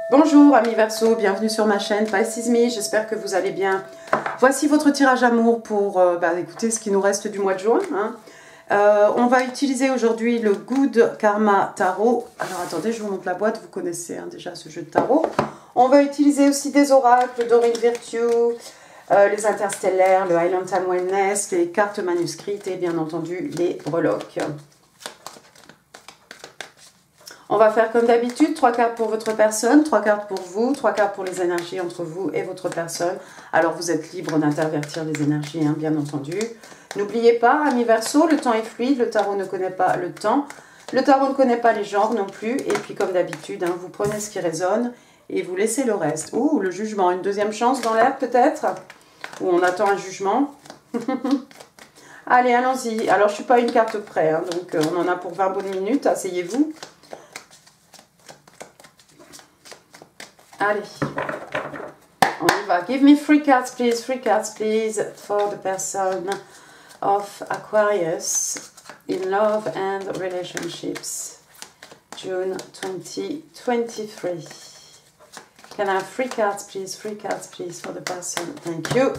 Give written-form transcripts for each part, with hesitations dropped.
Bonjour amis Verseau, bienvenue sur ma chaîne Pisces Me, j'espère que vous allez bien. Voici votre tirage amour pour écoutez, ce qui nous reste du mois de juin. On va utiliser aujourd'hui le Good Karma Tarot. Alors attendez, je vous montre la boîte, vous connaissez déjà ce jeu de tarot. On va utiliser aussi des oracles, le Doreen Virtue, les interstellaires, le Highland Time Wellness, les cartes manuscrites et bien entendu les breloques. On va faire comme d'habitude, 3 cartes pour votre personne, 3 cartes pour vous, 3 cartes pour les énergies entre vous et votre personne. Alors vous êtes libre d'intervertir les énergies, bien entendu. N'oubliez pas, amis Verseau, le temps est fluide, le tarot ne connaît pas le temps. Le tarot ne connaît pas les genres non plus. Et puis comme d'habitude, vous prenez ce qui résonne et vous laissez le reste. Ouh, le jugement, une deuxième chance dans l'air peut-être. Ou on attend un jugement. Allez, allons-y. Alors je ne suis pas à une carte près, donc on en a pour 20 bonnes minutes, asseyez-vous. Allez, on y va. Give me 3 cards please, for the person of Aquarius in love and relationships, June 2023. Can I have 3 cards please, for the person, thank you.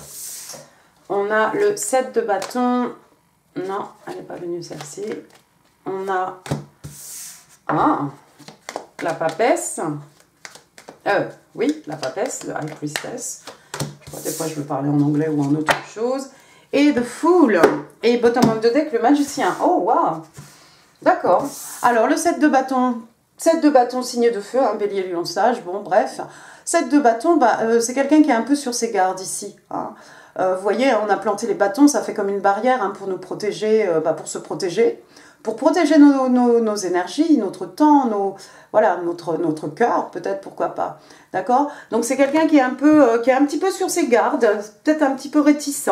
On a le 7 de bâton, non, elle n'est pas venue celle-ci. On a la papesse. Oui, la papesse, le High Priestess. Je crois des fois je veux parler en anglais ou en autre chose. Et The Fool. Et bottom of the deck, le magicien. Oh, waouh. D'accord. Alors, le 7 de bâton. 7 de bâton, signe de feu, bélier, lion, sage. Bon, bref. 7 de bâton, c'est quelqu'un qui est un peu sur ses gardes ici. Vous voyez, on a planté les bâtons, ça fait comme une barrière pour nous protéger, pour se protéger. Pour protéger nos énergies, notre temps, notre cœur, peut-être, pourquoi pas. D'accord? Donc c'est quelqu'un qui est un petit peu sur ses gardes, peut-être un petit peu réticent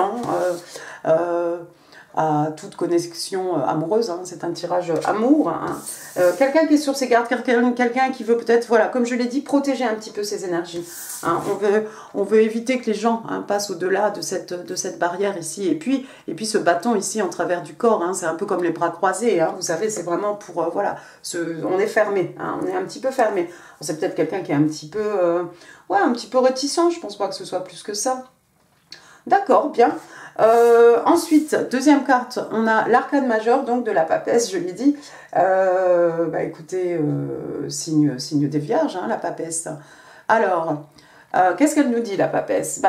à toute connexion amoureuse. C'est un tirage amour. Quelqu'un qui est sur ses gardes, quelqu'un qui veut peut-être, voilà, comme je l'ai dit, protéger un petit peu ses énergies. On veut éviter que les gens passent au-delà de cette barrière ici. Et puis ce bâton ici en travers du corps, c'est un peu comme les bras croisés. Vous savez, c'est vraiment pour, on est fermé, on est un petit peu fermé. C'est peut-être quelqu'un qui est un petit peu réticent, je pense pas que ce soit plus que ça. D'accord, bien. Ensuite, deuxième carte, on a l'arcane majeur, donc de la papesse, je l'ai dit. Écoutez, signe des vierges, la papesse. Alors, qu'est-ce qu'elle nous dit, la papesse?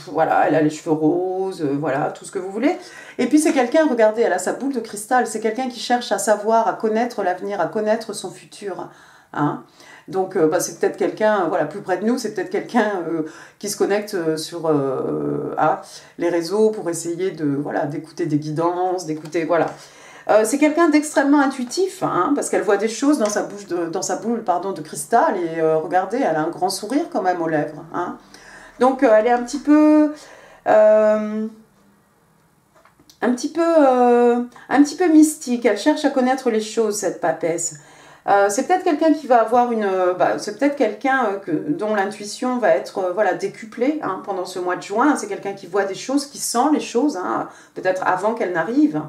Voilà, elle a les cheveux roses, voilà, tout ce que vous voulez. Et puis c'est quelqu'un, regardez, elle a sa boule de cristal, c'est quelqu'un qui cherche à savoir, à connaître l'avenir, à connaître son futur. Donc c'est peut-être quelqu'un, plus près de nous, c'est peut-être quelqu'un qui se connecte sur les réseaux pour essayer d'écouter des guidances, d'écouter, voilà. C'est quelqu'un d'extrêmement intuitif, parce qu'elle voit des choses dans sa boule de cristal, et regardez, elle a un grand sourire quand même aux lèvres. Donc elle est un petit peu mystique, elle cherche à connaître les choses, cette papesse. C'est peut-être quelqu'un qui va avoir c'est peut-être quelqu'un dont l'intuition va être décuplée pendant ce mois de juin. C'est quelqu'un qui voit des choses, qui sent les choses, peut-être avant qu'elles n'arrivent,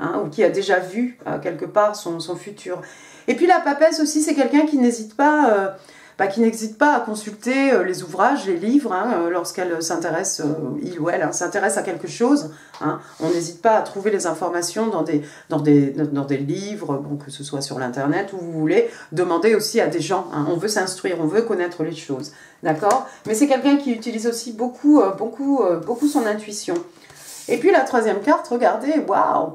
ou qui a déjà vu quelque part son futur. Et puis la papesse aussi, c'est quelqu'un qui n'hésite pas à consulter les ouvrages, les livres, lorsqu'elle s'intéresse, il ou elle s'intéresse à quelque chose. On n'hésite pas à trouver les informations dans des livres, que ce soit sur l'internet, où vous voulez. Demander aussi à des gens. On veut s'instruire, on veut connaître les choses. D'accord? Mais c'est quelqu'un qui utilise aussi beaucoup son intuition. Et puis la troisième carte, regardez, waouh!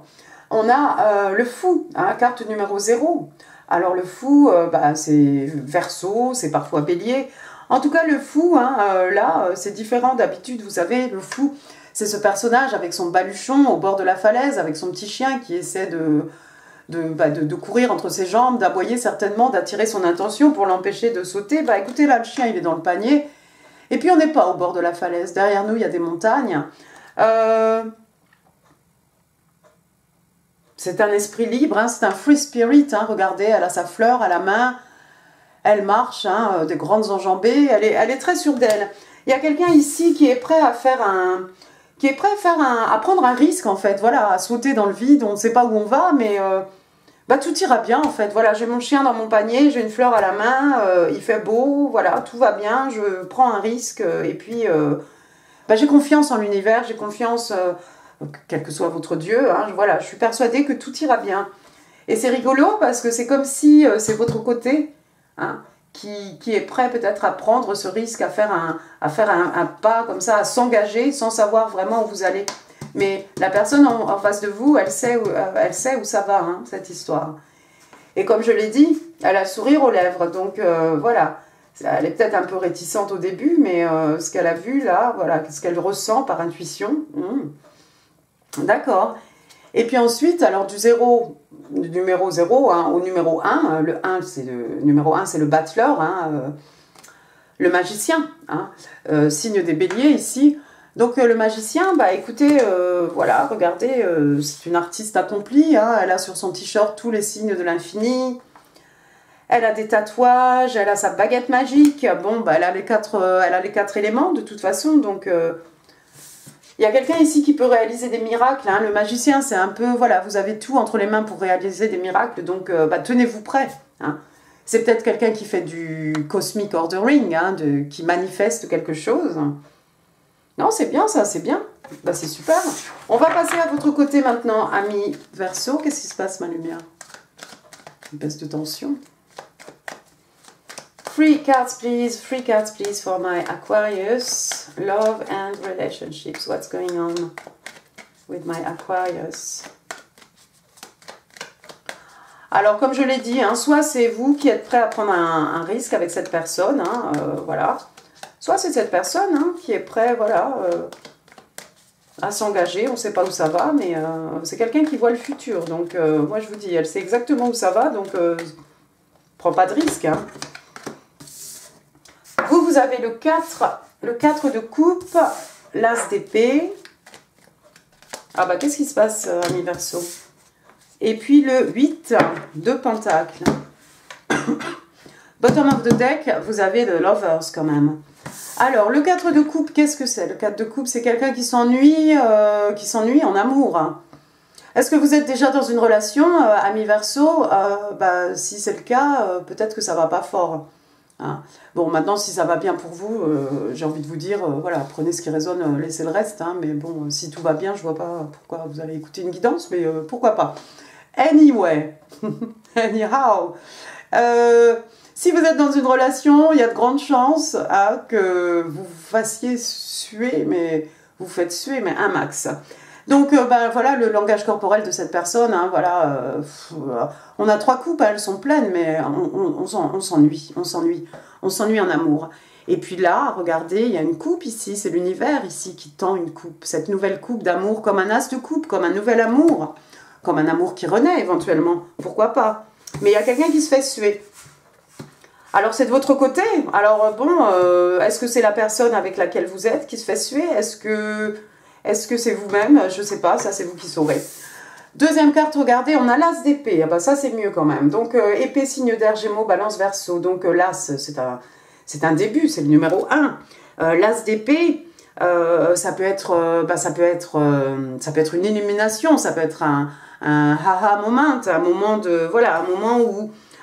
On a le fou, carte numéro 0. Alors le fou, c'est Verseau, c'est parfois Bélier. En tout cas, le fou, là, c'est différent d'habitude. Vous savez, le fou, c'est ce personnage avec son baluchon au bord de la falaise, avec son petit chien qui essaie de courir entre ses jambes, d'aboyer certainement, d'attirer son attention pour l'empêcher de sauter. Écoutez, là, le chien, il est dans le panier. Et puis, on n'est pas au bord de la falaise. Derrière nous, il y a des montagnes. C'est un esprit libre, c'est un free spirit. Regardez, elle a sa fleur à la main, elle marche, des grandes enjambées, elle est très sûre d'elle. Il y a quelqu'un ici qui est prêt à prendre un risque en fait, à sauter dans le vide. On ne sait pas où on va, mais bah, tout ira bien en fait. Voilà, j'ai mon chien dans mon panier, j'ai une fleur à la main, il fait beau, voilà, tout va bien, je prends un risque et puis bah, j'ai confiance en l'univers, j'ai confiance, quel que soit votre Dieu, hein, voilà, je suis persuadée que tout ira bien. Et c'est rigolo parce que c'est comme si c'est votre côté hein, qui est prêt peut-être à prendre ce risque, à faire un pas comme ça, à s'engager sans savoir vraiment où vous allez. Mais la personne en face de vous, elle sait où ça va, hein, cette histoire. Et comme je l'ai dit, elle a le sourire aux lèvres. Donc voilà, elle est peut-être un peu réticente au début, mais ce qu'elle a vu là, voilà, ce qu'elle ressent par intuition. D'accord. Et puis ensuite, alors du numéro 0 hein, au numéro 1, numéro 1 c'est le battleur, hein, le magicien, hein, signe des béliers ici. Donc le magicien, bah écoutez, voilà, regardez, c'est une artiste accomplie, hein, elle a sur son t-shirt tous les signes de l'infini, elle a des tatouages, elle a sa baguette magique, bon, bah elle a les quatre éléments de toute façon, donc il y a quelqu'un ici qui peut réaliser des miracles, hein, le magicien c'est un peu, voilà, vous avez tout entre les mains pour réaliser des miracles, donc bah, tenez-vous prêts, hein. C'est peut-être quelqu'un qui fait du cosmic ordering, hein, qui manifeste quelque chose. Non, c'est bien ça, c'est bien. Bah, c'est super. On va passer à votre côté maintenant, ami Verseau. Qu'est-ce qui se passe, ma lumière? Une baisse de tension. Three cards, please, for my Aquarius. Love and relationships. What's going on with my Aquarius? Alors, comme je l'ai dit, hein, soit c'est vous qui êtes prêt à prendre un risque avec cette personne, hein, voilà. Soit c'est cette personne hein, qui est prêt, voilà, à s'engager. On ne sait pas où ça va, mais c'est quelqu'un qui voit le futur. Donc, moi, je vous dis, elle sait exactement où ça va, donc prends pas de risque. Hein. Vous avez le 4 de coupe, l'as d'épée. Ah bah, qu'est-ce qui se passe, ami Verseau? Et puis le 8 de pentacle. Bottom of the deck, vous avez le lovers quand même. Alors, le 4 de coupe, qu'est-ce que c'est? Le 4 de coupe, c'est quelqu'un qui s'ennuie en amour. Est-ce que vous êtes déjà dans une relation, ami Verseau? Bah, si c'est le cas, peut-être que ça va pas fort. Hein. Bon, maintenant, si ça va bien pour vous, j'ai envie de vous dire, voilà, prenez ce qui résonne, laissez le reste. Hein, mais bon, si tout va bien, je vois pas pourquoi vous allez écouter une guidance, mais pourquoi pas. Anyway, anyhow, si vous êtes dans une relation, il y a de grandes chances hein, que vous fassiez suer, mais vous faites suer, mais un max. Donc, ben, voilà le langage corporel de cette personne. Hein, voilà, on a 3 coupes, elles sont pleines, mais on s'ennuie, on s'ennuie en amour. Et puis là, regardez, il y a une coupe ici, c'est l'univers ici qui tend une coupe. Cette nouvelle coupe d'amour, comme un as de coupe, comme un nouvel amour, comme un amour qui renaît éventuellement, pourquoi pas. Mais il y a quelqu'un qui se fait suer. Alors c'est de votre côté, alors bon, est-ce que c'est la personne avec laquelle vous êtes qui se fait suer? Est-ce que c'est vous-même? Je ne sais pas, ça c'est vous qui saurez. Deuxième carte, regardez, on a l'as d'épée, ah bah ça c'est mieux quand même. Donc épée, signe d'air, Gémeaux, Balance, Verseau, donc l'as c'est un début, c'est le numéro 1. L'as d'épée, ça peut être une illumination, ça peut être un haha moment, un moment de, voilà,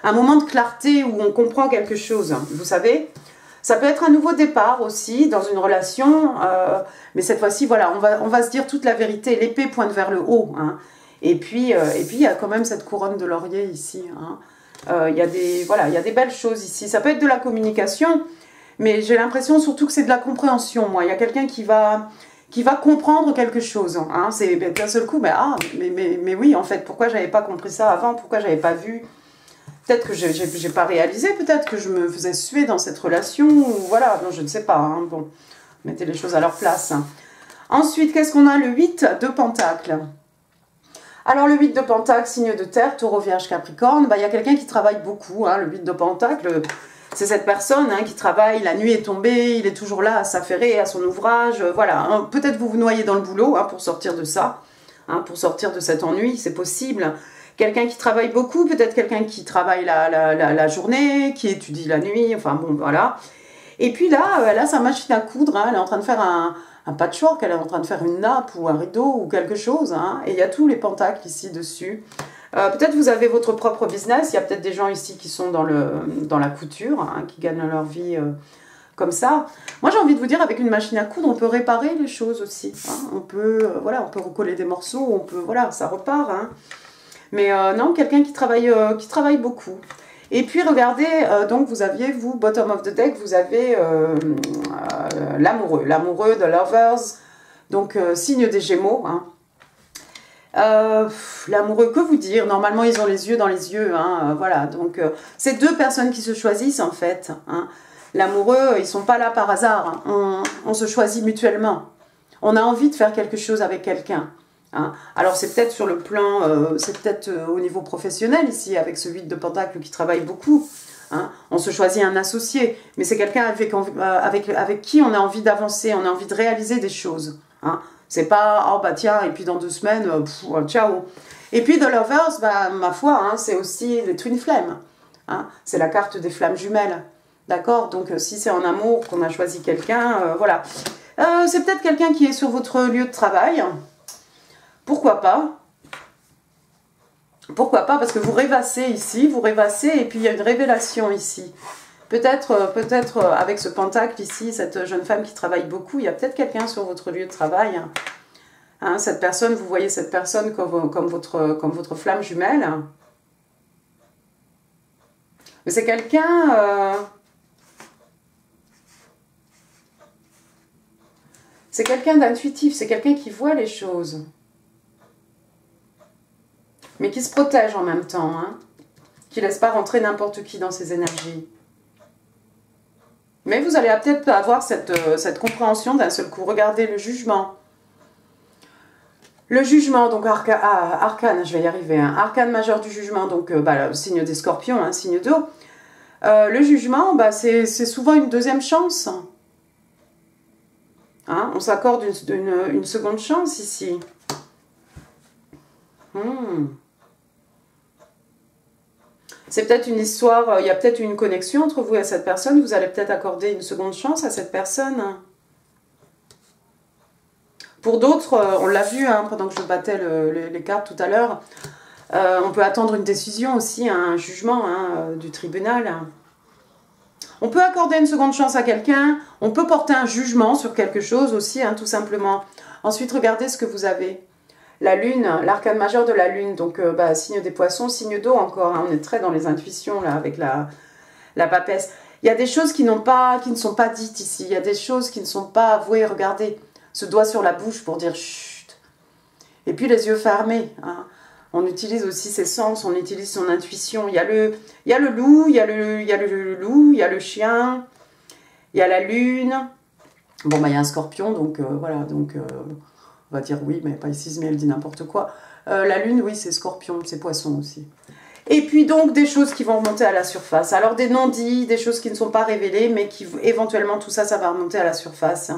un moment de clarté où on comprend quelque chose, vous savez. Ça peut être un nouveau départ aussi dans une relation, mais cette fois-ci, voilà, on va se dire toute la vérité. L'épée pointe vers le haut, hein. Et puis il y a quand même cette couronne de laurier ici. Hein. Il y a des belles choses ici. Ça peut être de la communication, mais j'ai l'impression surtout que c'est de la compréhension. Moi, il y a quelqu'un qui va comprendre quelque chose. Hein. C'est d'un seul coup, mais oui, en fait, pourquoi j'avais pas compris ça avant? Pourquoi j'avais pas vu? Peut-être que j'ai pas réalisé, peut-être que je me faisais suer dans cette relation, ou voilà, non, je ne sais pas. Hein. Bon, mettez les choses à leur place. Hein. Ensuite, qu'est-ce qu'on a? Le 8 de pentacle. Alors, le 8 de pentacle, signe de terre, taureau, vierge, capricorne, bah, y a quelqu'un qui travaille beaucoup. Hein, le 8 de pentacle, c'est cette personne hein, qui travaille, la nuit est tombée, il est toujours là à s'affairer à son ouvrage. Voilà, hein, peut-être vous vous noyez dans le boulot hein, pour sortir de ça, hein, pour sortir de cet ennui, c'est possible. Quelqu'un qui travaille beaucoup, peut-être quelqu'un qui travaille la journée, qui étudie la nuit, enfin bon, voilà. Et puis là, elle a sa machine à coudre, hein, elle est en train de faire un patchwork, elle est en train de faire une nappe ou un rideau ou quelque chose. Hein, et il y a tous les pentacles ici dessus. Peut-être vous avez votre propre business. Il y a peut-être des gens ici qui sont dans la couture, hein, qui gagnent leur vie comme ça. Moi, j'ai envie de vous dire, avec une machine à coudre, on peut réparer les choses aussi. Hein. On peut, voilà, on peut recoller des morceaux, on peut, voilà, ça repart. Hein. Mais non, quelqu'un qui travaille beaucoup. Et puis, regardez, donc vous aviez, vous, bottom of the deck, vous avez l'amoureux, the lovers, donc signe des Gémeaux. Hein. L'amoureux, que vous dire? Normalement, ils ont les yeux dans les yeux. Hein, voilà, donc c'est deux personnes qui se choisissent, en fait. Hein. L'amoureux, ils sont pas là par hasard. Hein. On se choisit mutuellement. On a envie de faire quelque chose avec quelqu'un. Hein. Alors c'est peut-être sur le plan, c'est peut-être au niveau professionnel ici, avec ce 8 de Pentacle qui travaille beaucoup. Hein. On se choisit un associé, mais c'est quelqu'un avec qui on a envie d'avancer, on a envie de réaliser des choses. Hein. C'est pas, oh bah tiens, et puis dans 2 semaines, ciao. Et puis The Lovers, bah, ma foi, hein, c'est aussi les Twin Flames. Hein. C'est la carte des flammes jumelles. D'accord? Donc si c'est en amour qu'on a choisi quelqu'un, voilà. C'est peut-être quelqu'un qui est sur votre lieu de travail. Pourquoi pas? Pourquoi pas? Parce que vous rêvassez ici, vous rêvassez, et puis il y a une révélation ici. Peut-être avec ce pentacle ici, cette jeune femme qui travaille beaucoup, il y a peut-être quelqu'un sur votre lieu de travail. Hein, cette personne, vous voyez cette personne comme votre flamme jumelle. Mais c'est quelqu'un... c'est quelqu'un d'intuitif, c'est quelqu'un qui voit les choses. Mais qui se protège en même temps, hein, qui ne laisse pas rentrer n'importe qui dans ses énergies. Mais vous allez peut-être avoir cette compréhension d'un seul coup. Regardez le jugement. Le jugement, donc arcane, je vais y arriver, hein, arcane majeur du jugement, donc le signe des scorpions, hein, signe d'eau. Le jugement, bah, c'est souvent une deuxième chance. Hein, on s'accorde une seconde chance ici. C'est peut-être une histoire, il y a peut-être une connexion entre vous et cette personne, vous allez peut-être accorder une seconde chance à cette personne. Pour d'autres, on l'a vu hein, pendant que je battais les cartes tout à l'heure, on peut attendre une décision aussi, un jugement hein, du tribunal. On peut accorder une seconde chance à quelqu'un, on peut porter un jugement sur quelque chose aussi, hein, tout simplement. Ensuite, regardez ce que vous avez. La lune, l'arcane majeur de la lune, donc signe des poissons, signe d'eau encore, hein, on est très dans les intuitions là avec la papesse. Il y a des choses qui ne sont pas dites ici, il y a des choses qui ne sont pas avouées, regardez, ce doigt sur la bouche pour dire chut. Et puis les yeux fermés, hein. On utilise aussi ses sens, on utilise son intuition. Il y a le loup, il y a le loup, il y a le chien, il y a la lune. Bon, il y a un scorpion, donc voilà, donc... on va dire oui, mais pas ici, mais elle dit n'importe quoi. La lune, oui, c'est scorpion, c'est poisson aussi. Et puis donc, des choses qui vont remonter à la surface. Alors, des non-dits, des choses qui ne sont pas révélées, mais qui, éventuellement, tout ça, ça va remonter à la surface.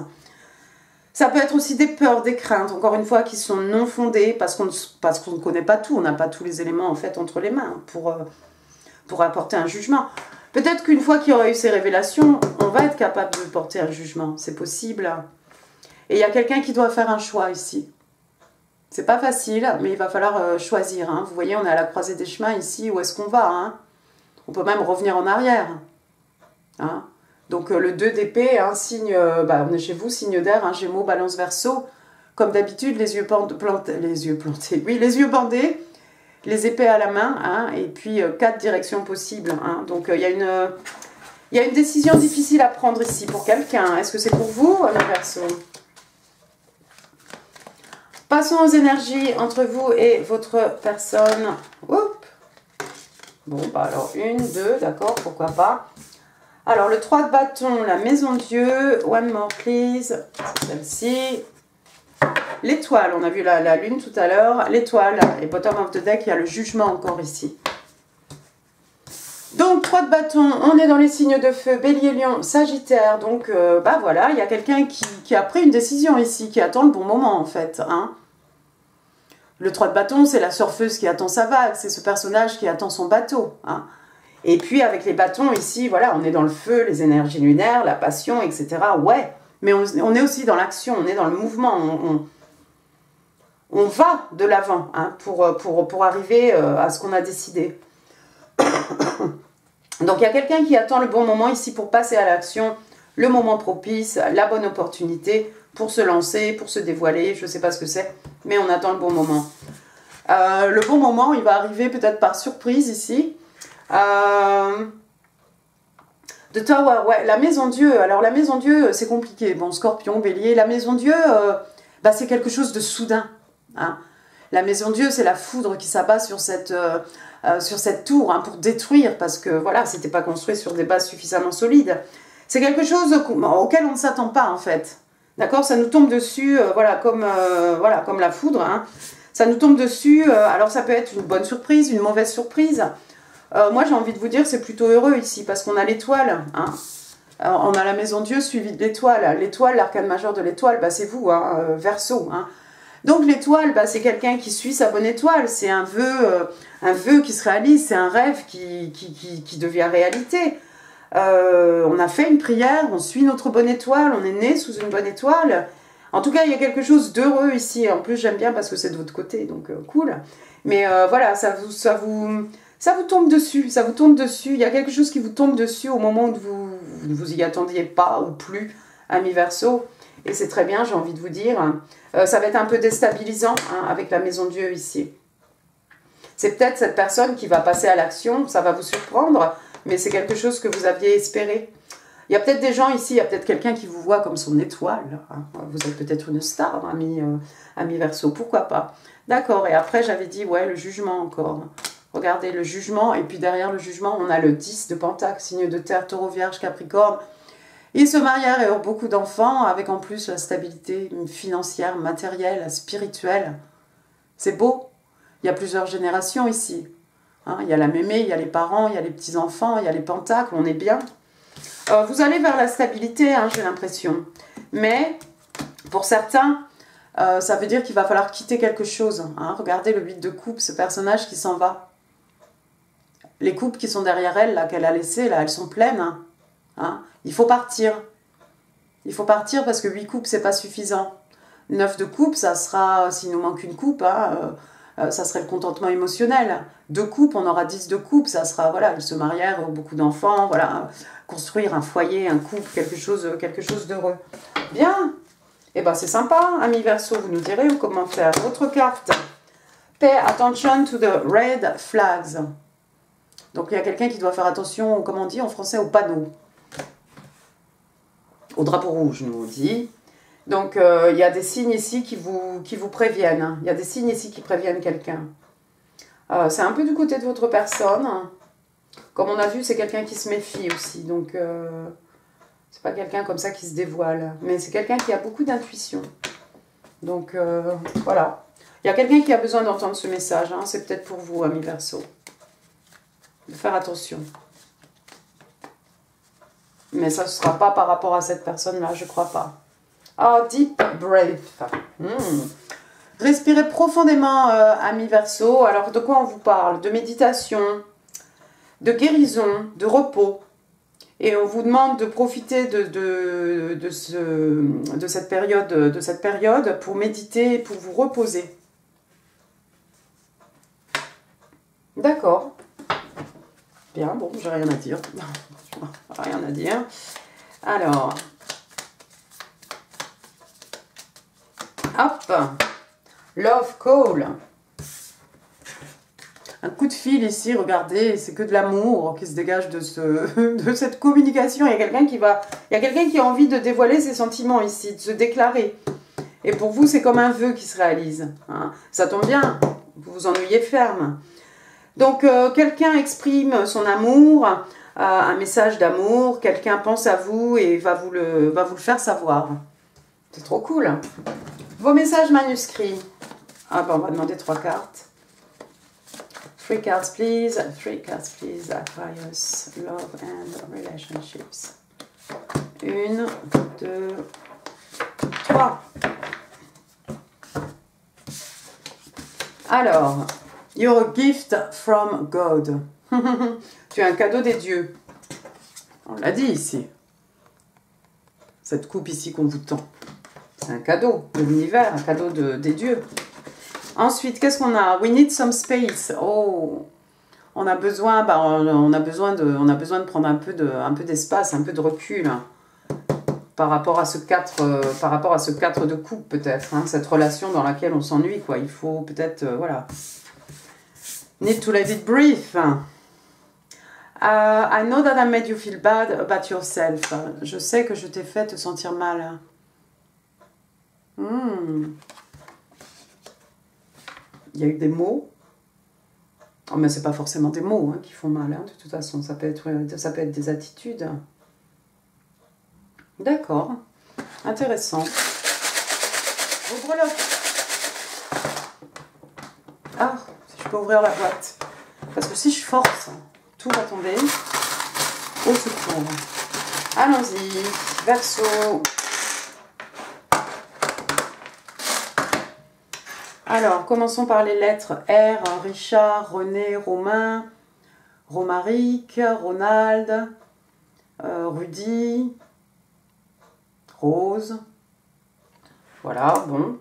Ça peut être aussi des peurs, des craintes, encore une fois, qui sont non fondées, parce qu'on ne connaît pas tout, on n'a pas tous les éléments, en fait, entre les mains, pour apporter un jugement. Peut-être qu'une fois qu'il y aura eu ces révélations, on va être capable de porter un jugement, c'est possible. Et il y a quelqu'un qui doit faire un choix ici. C'est pas facile, mais il va falloir choisir. Hein. Vous voyez, on est à la croisée des chemins ici. Où est-ce qu'on va hein. On peut même revenir en arrière. Hein. Donc le 2 d'épée, hein, signe, on est chez vous, signe d'air, hein, Gémeaux, Balance, Verseau. Comme d'habitude, les yeux plantés, oui, les yeux bandés, les épées à la main, hein, et puis 4 directions possibles. Hein. Donc il y a une décision difficile à prendre ici pour quelqu'un. Est-ce que c'est pour vous, le Verseau? Passons aux énergies entre vous et votre personne. Oups. Bon, alors 1, 2, d'accord, pourquoi pas. Alors le 3 de bâton, la maison de Dieu. One more please. C'est celle-ci. L'étoile, on a vu la lune tout à l'heure. L'étoile, et bottom of the deck, il y a le jugement encore ici. Donc 3 de bâton, on est dans les signes de feu, Bélier, Lion, Sagittaire. Donc voilà, il y a quelqu'un qui a pris une décision ici, qui attend le bon moment en fait. Hein. Le 3 de bâton, c'est la surfeuse qui attend sa vague, c'est ce personnage qui attend son bateau. Hein. Et puis avec les bâtons ici, voilà, on est dans le feu, les énergies lunaires, la passion, etc. Ouais, mais on est aussi dans l'action, on est dans le mouvement. on va de l'avant hein, pour arriver à ce qu'on a décidé. Donc il y a quelqu'un qui attend le bon moment ici pour passer à l'action, le moment propice, la bonne opportunité pour se lancer, pour se dévoiler, je ne sais pas ce que c'est, mais on attend le bon moment. Le bon moment, il va arriver peut-être par surprise ici. The Tower, ouais, la maison Dieu. Alors la maison Dieu, c'est compliqué. Bon, Scorpion, Bélier, la maison Dieu, bah, c'est quelque chose de soudain. Hein. La maison Dieu, c'est la foudre qui s'abat sur cette tour hein, pour détruire, parce que voilà, c'était pas construit sur des bases suffisamment solides. C'est quelque chose auquel on ne s'attend pas en fait. D'accord, ça nous tombe dessus, voilà, comme la foudre. Hein. Ça nous tombe dessus. Alors ça peut être une bonne surprise, une mauvaise surprise. Moi, j'ai envie de vous dire, c'est plutôt heureux ici, parce qu'on a l'étoile. Hein. On a la maison Dieu suivie de l'étoile. L'étoile, l'arcane majeur de l'étoile, bah, c'est vous, hein, Verseau. Hein. Donc l'étoile, bah, c'est quelqu'un qui suit sa bonne étoile. C'est un vœu qui se réalise, c'est un rêve qui devient réalité. On a fait une prière, on suit notre bonne étoile, on est né sous une bonne étoile. En tout cas, il y a quelque chose d'heureux ici. En plus, j'aime bien parce que c'est de votre côté, donc cool. Mais voilà, ça vous tombe dessus, ça vous tombe dessus. Il y a quelque chose qui vous tombe dessus au moment où vous ne vous y attendiez pas ou plus, ami Verseau. Et c'est très bien, j'ai envie de vous dire. Ça va être un peu déstabilisant hein, avec la maison Dieu ici. C'est peut-être cette personne qui va passer à l'action, ça va vous surprendre, mais c'est quelque chose que vous aviez espéré. Il y a peut-être des gens ici, il y a peut-être quelqu'un qui vous voit comme son étoile. Hein. Vous êtes peut-être une star, ami Verseau, pourquoi pas. D'accord, et après j'avais dit, ouais, le jugement encore. Regardez, le jugement, et puis derrière le jugement, on a le 10 de Pentacle, signe de terre, Taureau, Vierge, Capricorne. Ils se marièrent et eurent beaucoup d'enfants, avec en plus la stabilité financière, matérielle, spirituelle. C'est beau. Il y a plusieurs générations ici. Hein, il y a la mémé, il y a les parents, il y a les petits-enfants, il y a les pentacles, on est bien. Vous allez vers la stabilité, hein, j'ai l'impression. Mais, pour certains, ça veut dire qu'il va falloir quitter quelque chose. Hein. Regardez le 8 de coupe, ce personnage qui s'en va. Les coupes qui sont derrière elle, là, qu'elle a laissées, là, elles sont pleines. Hein. Il faut partir. Il faut partir parce que 8 coupes, c'est pas suffisant. 9 de coupe, ça sera, s'il nous manque une coupe, hein, ça serait le contentement émotionnel. 2 coupes, on aura 10 de coupe, ça sera, voilà, ils se marièrent, beaucoup d'enfants, voilà, construire un foyer, un couple, quelque chose d'heureux. Bien. Eh ben c'est sympa, ami Verseau, vous nous direz en commentaire. Votre carte. Pay attention to the red flags. Donc il y a quelqu'un qui doit faire attention, comment on dit en français, aux panneaux. Au drapeau rouge, nous on dit. Donc il y a des signes ici qui vous préviennent. Hein. Il y a des signes ici qui préviennent quelqu'un. C'est un peu du côté de votre personne. Comme on a vu, c'est quelqu'un qui se méfie aussi. Donc c'est pas quelqu'un comme ça qui se dévoile. Mais c'est quelqu'un qui a beaucoup d'intuition. Donc voilà. Il y a quelqu'un qui a besoin d'entendre ce message. Hein. C'est peut-être pour vous, ami Verseau. De faire attention. Mais ça ne sera pas par rapport à cette personne-là, je ne crois pas. Ah, deep breath. Respirez profondément, ami Verseau. Alors, de quoi on vous parle? De méditation, de guérison, de repos. Et on vous demande de profiter de cette période pour méditer, pour vous reposer. D'accord. Bien, bon, j'ai rien à dire. Rien à dire. Alors, hop, love call. Un coup de fil ici, regardez, c'est que de l'amour qui se dégage de cette communication. Il y a quelqu'un qui a envie de dévoiler ses sentiments ici, de se déclarer. Et pour vous, c'est comme un vœu qui se réalise. Hein. Ça tombe bien, vous vous ennuyez ferme. Donc, quelqu'un exprime son amour, un message d'amour, quelqu'un pense à vous et va vous le faire savoir. C'est trop cool. Vos messages manuscrits. Ah ben, on va demander 3 cartes. 3 cards, please. 3 cards, please. Aquarius, love and relationships. 1, 2, 3. Alors, you're a gift from God. Tu es un cadeau des dieux. On l'a dit ici. Cette coupe ici qu'on vous tend. C'est un cadeau de l'univers, un cadeau des dieux. Ensuite, qu'est-ce qu'on a? We need some space. Oh, on a besoin, on a besoin de prendre un peu d'espace, un peu de recul par rapport à ce 4 de coupe peut-être, hein, cette relation dans laquelle on s'ennuie, quoi. Il faut peut-être, voilà. Need to let it breathe. I know that I made you feel bad about yourself. Je sais que je t'ai fait te sentir mal. Il y a eu des mots. Oh, mais c'est pas forcément des mots, hein, qui font mal, hein, de toute façon. Ça peut être des attitudes. D'accord. Intéressant. Vos breloques. Ah, si je peux ouvrir la boîte. Parce que si je force, tout va tomber. Au secours. Allons-y. Verseau. Alors, commençons par les lettres R, Richard, René, Romain, Romaric, Ronald, Rudy, Rose. Voilà, bon.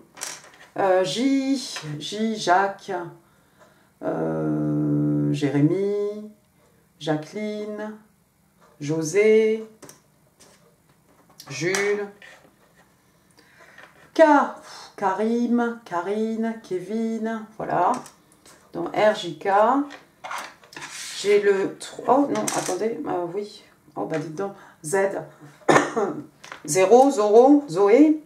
J, Jacques, Jérémy, Jacqueline, José, Jules, K, Karim, Karine, Kevin, voilà. Donc RJK. J'ai le... Oh non, attendez, oui. Oh bah dites donc, Z. 0, Zoro, Zoé.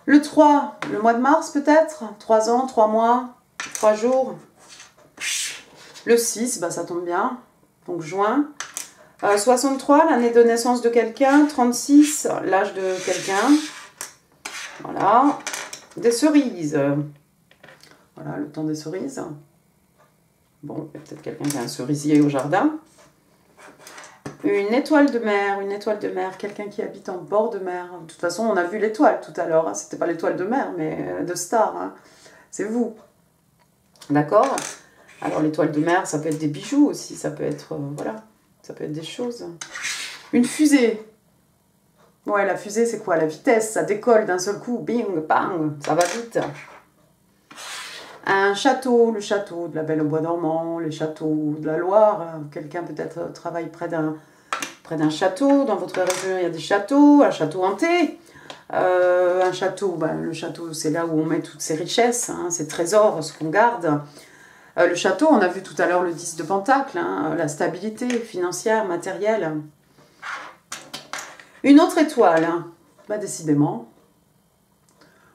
Le 3, le mois de mars peut-être. 3 ans, 3 mois, 3 jours. Le 6, bah ça tombe bien. Donc juin. 63, l'année de naissance de quelqu'un. 36, l'âge de quelqu'un. Voilà. Des cerises. Voilà, le temps des cerises. Bon, il y a peut-être quelqu'un qui a un cerisier au jardin. Une étoile de mer, quelqu'un qui habite en bord de mer. De toute façon, on a vu l'étoile tout à l'heure. Hein. C'était pas l'étoile de mer, mais de star. Hein. C'est vous. D'accord? Alors, l'étoile de mer, ça peut être des bijoux aussi. Ça peut être, voilà, ça peut être des choses. Une fusée. Ouais, la fusée, c'est quoi? La vitesse, ça décolle d'un seul coup. Bing, bang, ça va vite. Un château, le château de la Belle au Bois dormant, les châteaux de la Loire. Quelqu'un peut-être travaille près d'un château. Dans votre région, il y a des châteaux, un château hanté. Un château, le château, c'est là où on met toutes ses richesses, hein, ses trésors, ce qu'on garde. Le château, on a vu tout à l'heure le 10 de Pentacle, hein, la stabilité financière, matérielle. Une autre étoile, hein, décidément.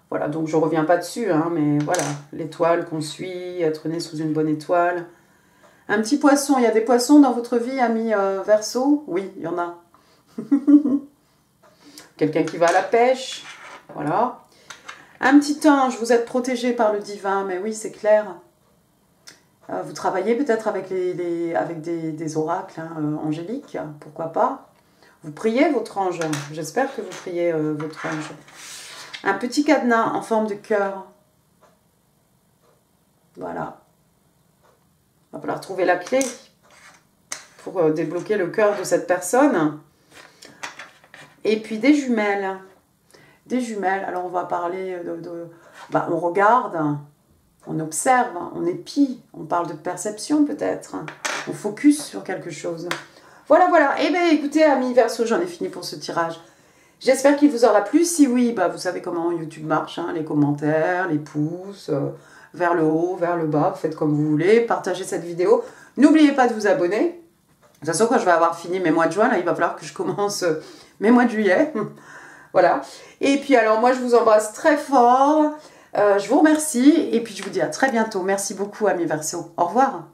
Voilà, donc je ne reviens pas dessus, hein, mais voilà, l'étoile qu'on suit, être né sous une bonne étoile. Un petit poisson, il y a des poissons dans votre vie, ami Verseau? Oui, il y en a. Quelqu'un qui va à la pêche, voilà. Un petit ange, vous êtes protégé par le divin, mais oui, c'est clair. Vous travaillez peut-être avec, avec des oracles hein, angéliques, pourquoi pas. Vous priez votre ange, j'espère que vous priez votre ange. Un petit cadenas en forme de cœur. Voilà. Il va falloir trouver la clé pour débloquer le cœur de cette personne. Et puis des jumelles. Des jumelles, alors on va parler on regarde, on observe, on épie, on parle de perception peut-être. On focus sur quelque chose. Voilà, voilà. Eh bien, écoutez, amis Verseau, j'en ai fini pour ce tirage. J'espère qu'il vous aura plu. Si oui, vous savez comment YouTube marche, hein, les commentaires, les pouces, vers le haut, vers le bas, faites comme vous voulez, partagez cette vidéo. N'oubliez pas de vous abonner. De toute façon, quand je vais avoir fini mes mois de juin, là, il va falloir que je commence mes mois de juillet. Voilà. Et puis, alors, moi, je vous embrasse très fort. Je vous remercie. Et puis, je vous dis à très bientôt. Merci beaucoup, amis Verseau. Au revoir.